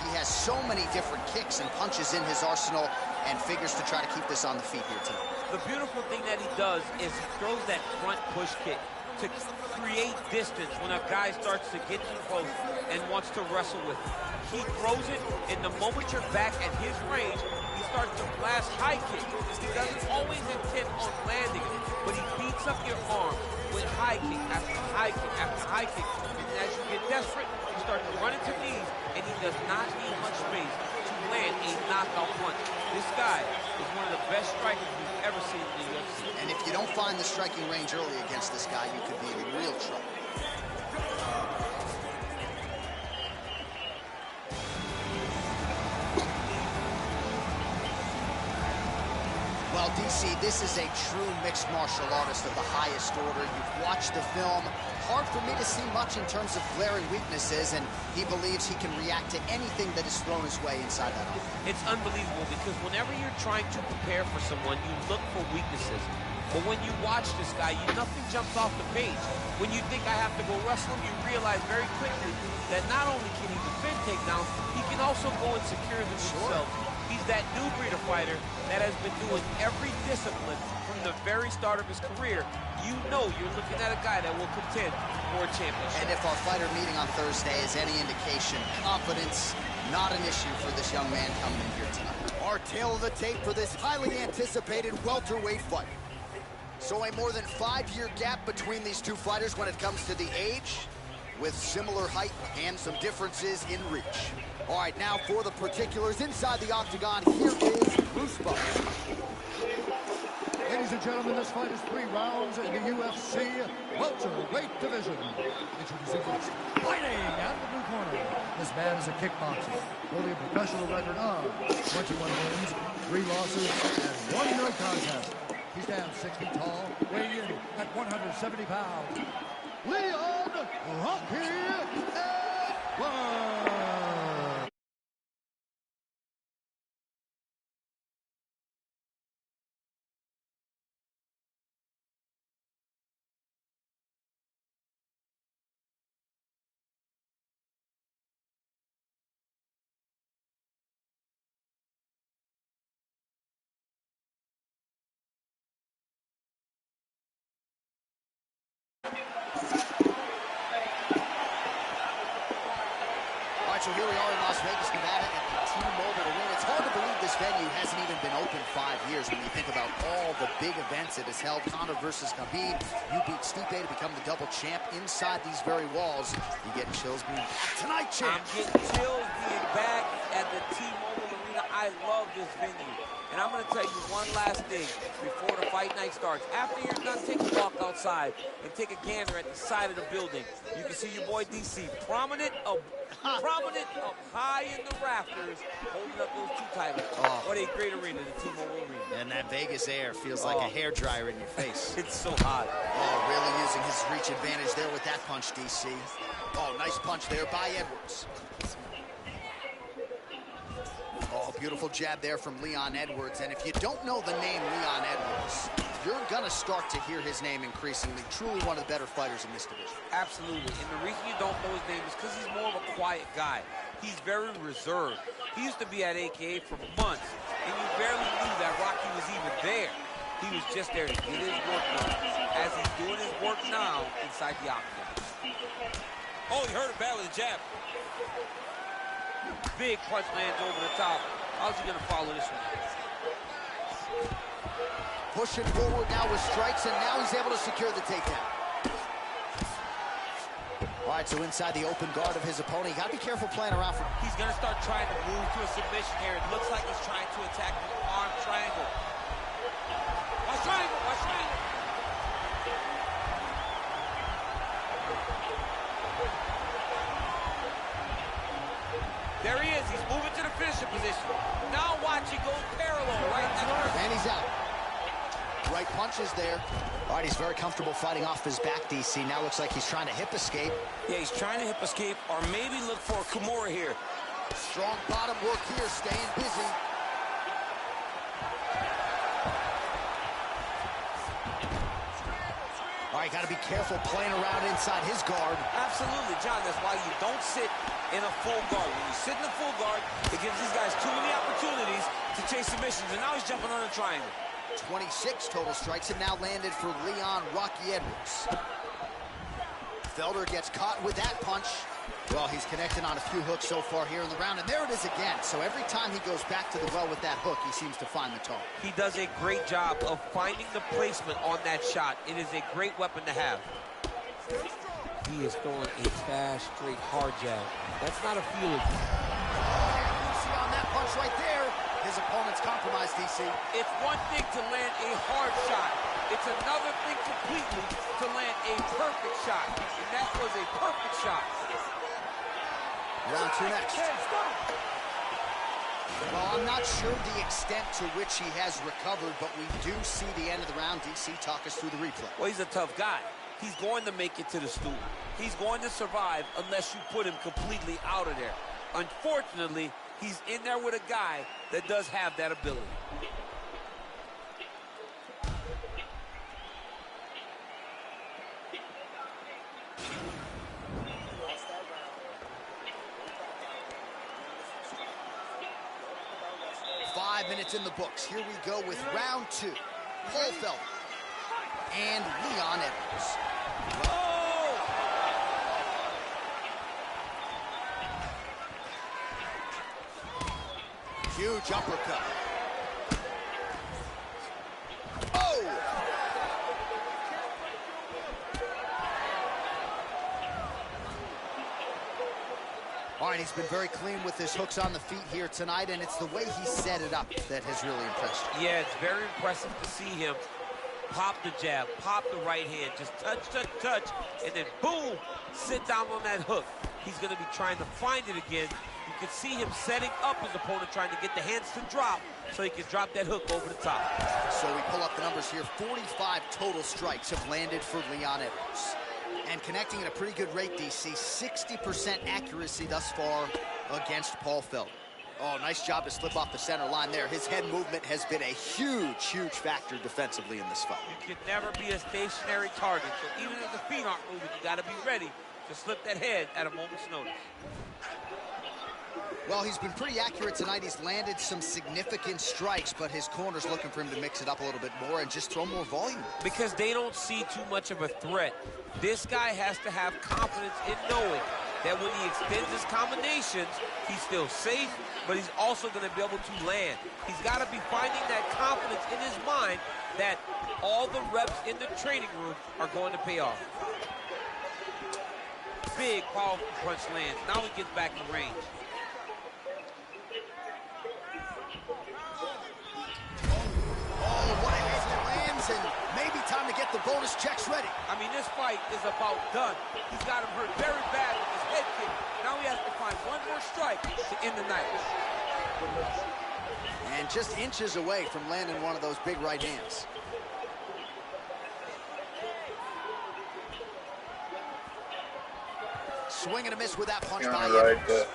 he has so many different kicks and punches in his arsenal and figures to try to keep this on the feet here tonight. The beautiful thing that he does is he throws that front push kick to create distance when a guy starts to get too close and wants to wrestle with him. He throws it, and the moment you're back at his range, he starts to blast high kicks. He doesn't always intend on landing it, but he beats up your arm with high kick after high kick after high kick. And as you get desperate, you start to run into knees, and he does not need much space to land a knockout punch. This guy is one of the best strikers we've ever seen in the UFC. And if you don't find the striking range early against this guy, you could be in real trouble. Well, DC, this is a true mixed martial artist of the highest order. You've watched the film. Hard for me to see much in terms of glaring weaknesses, and he believes he can react to anything that is thrown his way inside that arm. It's unbelievable because whenever you're trying to prepare for someone, you look for weaknesses. But when you watch this guy, nothing jumps off the page. When you think I have to go wrestle him, you realize very quickly that not only can he defend takedowns, he can also go and secure them himself. He's that new breed of fighter that has been doing every discipline from the very start of his career. You know you're looking at a guy that will contend for a championship. And if our fighter meeting on Thursday is any indication, confidence, not an issue for this young man coming in here tonight. Our tail of the tape for this highly anticipated welterweight fight. So a more than 5-year gap between these two fighters when it comes to the age, with similar height and some differences in reach. All right, now for the particulars inside the octagon, here is Bruce Buck. Ladies and gentlemen, this fight is 3 rounds in the UFC welterweight division. Introducing first, fighting out of the blue corner. This man is a kickboxer, holding a professional record of 21 wins, 3 losses, and 1 no contest. He stands 6 feet tall, weighing in at 170 pounds. Leon Rocky Edwards. So here we are in Las Vegas, Nevada at the T-Mobile Arena. It's hard to believe this venue hasn't even been open 5 years when you think about all the big events it has held. Conor versus Khabib. You beat Stipe to become the double champ inside these very walls. You get chills being back tonight, champ. I'm getting chills being back at the T-Mobile Arena. I love this venue. And I'm going to tell you one last thing before the fight night starts. After you're done, take a walk outside and take a gander at the side of the building. You can see your boy DC prominent up high in the rafters, holding up those 2 titles. Oh. What a great arena, the T-Mobile Arena. And that Vegas air feels like a hairdryer in your face. It's so hot. Oh, really using his reach advantage there with that punch, DC. Oh, nice punch there by Edwards. Oh, beautiful jab there from Leon Edwards. And if you don't know the name Leon Edwards, you're going to start to hear his name increasingly. Truly one of the better fighters in this division. Absolutely. And the reason you don't know his name is because he's more of a quiet guy. He's very reserved. He used to be at AKA for months, and you barely knew that Rocky was even there. He was just there to get his work done, as he's doing his work now inside the octagon. Oh, he hurt it bad with a jab. Big punch lands over the top. How's he going to follow this one? Pushing forward now with strikes, and now he's able to secure the takedown. All right, so inside the open guard of his opponent, you got to be careful playing around for. He's going to start trying to move to a submission here. It looks like he's trying to attack the arm triangle. Watch triangle, watch triangle. There he is. He's moving to the finishing position. Now watch, he goes parallel right there. And he's out. Right punches there. All right, he's very comfortable fighting off his back, DC. Now looks like he's trying to hip escape. Yeah, he's trying to hip escape or maybe look for a Kimura here. Strong bottom work here, staying busy. All right, you got to be careful playing around inside his guard. Absolutely, John. That's why you don't sit in a full guard. When you sit in a full guard, it gives these guys too many opportunities to chase submissions, and now he's jumping on a triangle. 26 total strikes have now landed for Leon Rocky Edwards. Felder gets caught with that punch. Well, he's connected on a few hooks so far here in the round, and there it is again. So every time he goes back to the well with that hook, he seems to find the target. He does a great job of finding the placement on that shot. It is a great weapon to have. He is throwing a fast, straight, hard jab. That's not a feeling. You see on that punch right there, his opponent's compromised, DC. It's one thing to land a hard shot. It's another thing completely to land a perfect shot. And that was a perfect shot. Round 2 next. Well, I'm not sure the extent to which he has recovered, but we do see the end of the round. DC, talk us through the replay. Well, he's a tough guy. He's going to make it to the stool. He's going to survive unless you put him completely out of there. Unfortunately, he's in there with a guy that does have that ability. Minutes in the books. Here we go with round 2. Paul Felder and Leon Edwards. Oh! Huge uppercut. Oh! All right, he's been very clean with his hooks on the feet here tonight, and it's the way he set it up that has really impressed you. Yeah, it's very impressive to see him pop the jab, pop the right hand, just touch, touch, touch, and then boom, sit down on that hook. He's going to be trying to find it again. You can see him setting up his opponent, trying to get the hands to drop so he can drop that hook over the top. So we pull up the numbers here. 45 total strikes have landed for Leon Edwards. And connecting at a pretty good rate, DC. 60% accuracy thus far against Paul Felder. Oh, nice job to slip off the center line there. His head movement has been a huge, huge factor defensively in this fight. You can never be a stationary target, so even if the feet aren't moving, you got to be ready to slip that head at a moment's notice. Well, he's been pretty accurate tonight. He's landed some significant strikes, but his corner's looking for him to mix it up a little bit more and just throw more volume. Because they don't see too much of a threat. This guy has to have confidence in knowing that when he extends his combinations, he's still safe, but he's also going to be able to land. He's got to be finding that confidence in his mind that all the reps in the training room are going to pay off. Big, powerful punch lands. Now he gets back in range. Oh, what a hit that lands, and maybe time to get the bonus checks ready. I mean, this fight is about done. He's got him hurt very bad with his head kick. Now he has to find one more strike to end the night. And just inches away from landing one of those big right hands. Swing and a miss with that punch by Edwards.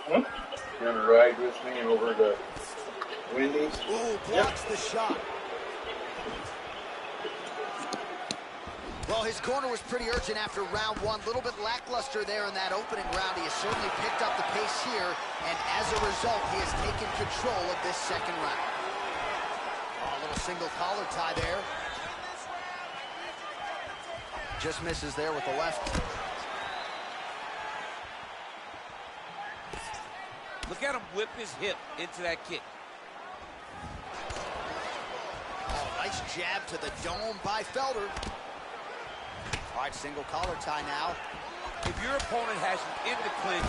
You want to ride with me over to Wendy's? Ooh, blocks the shot. Well, his corner was pretty urgent after round 1. A little bit lackluster there in that opening round. He has certainly picked up the pace here, and as a result, he has taken control of this second round. Oh, a little single collar tie there. Just misses there with the left. Look at him whip his hip into that kick. Oh, nice jab to the dome by Felder. All right, single collar tie now. If your opponent has you in the clinch,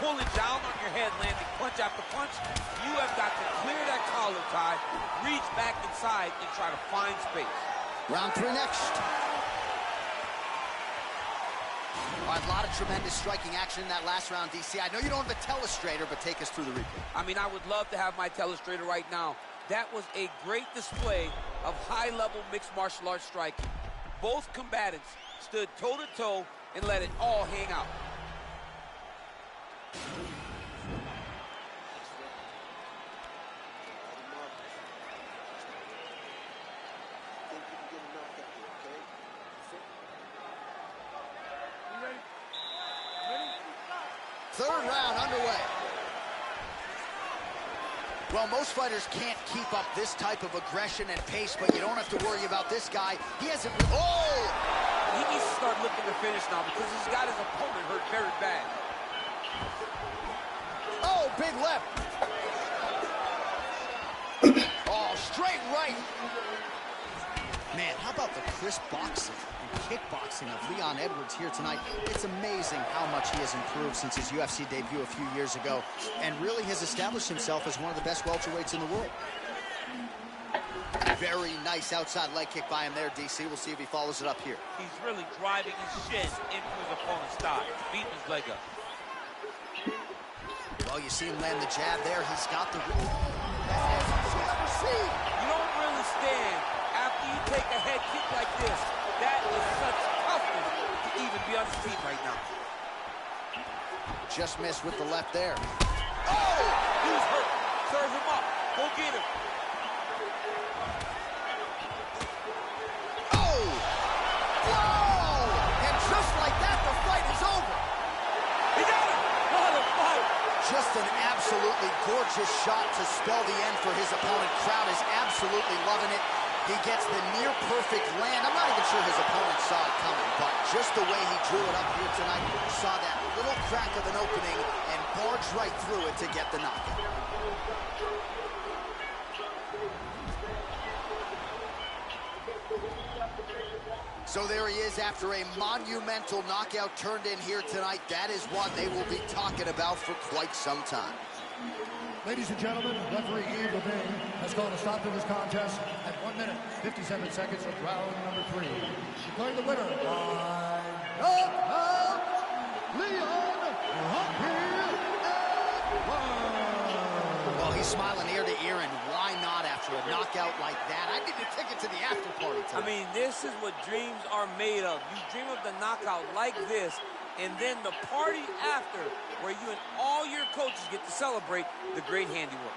pulling down on your head, landing punch after punch, you have got to clear that collar tie, reach back inside, and try to find space. Round 3 next. All right, a lot of tremendous striking action in that last round, DC. I know you don't have a telestrator, but take us through the replay. I mean, I would love to have my telestrator right now. That was a great display of high-level mixed martial arts striking. Both combatants stood toe-to-toe and let it all hang out. Third round underway. Well, most fighters can't keep up this type of aggression and pace, but you don't have to worry about this guy. He hasn't... Oh! He needs to start looking to finish now because he's got his opponent hurt very bad. Oh, big left. Oh, straight right. Man, how about the crisp boxing and kickboxing of Leon Edwards here tonight? It's amazing how much he has improved since his UFC debut a few years ago and really has established himself as one of the best welterweights in the world. Very nice outside leg kick by him there, DC. We'll see if he follows it up here. He's really driving his shin into his opponent's thigh, beating his leg up. Well, you see him land the jab there. He's got the... You don't really stand after you take a head kick like this. That is such toughness to even be on his feet right now. Just missed with the left there. Oh! He's hurt. Serve him up. Go get him. Oh! Whoa! And just like that, the fight is over. He got it. What a fight. Just an absolutely gorgeous shot to spell the end for his opponent. Crowd is absolutely loving it. He gets the near-perfect land. I'm not even sure his opponent saw it coming, but just the way he drew it up here tonight, saw that little crack of an opening and barged right through it to get the knockout. So there he is after a monumental knockout turned in here tonight. That is one they will be talking about for quite some time. Ladies and gentlemen, referee Yves Levine has called a stop to this contest at 1 minute, 57 seconds of round number 3. Declaring the winner by knockout, Leon Edwards. Well, he's smiling ear to ear, and why not after a knockout like that? I need a ticket to the after party tonight. I mean, this is what dreams are made of. You dream of the knockout like this, and then the party after, where you and all your coaches get to celebrate the great handiwork.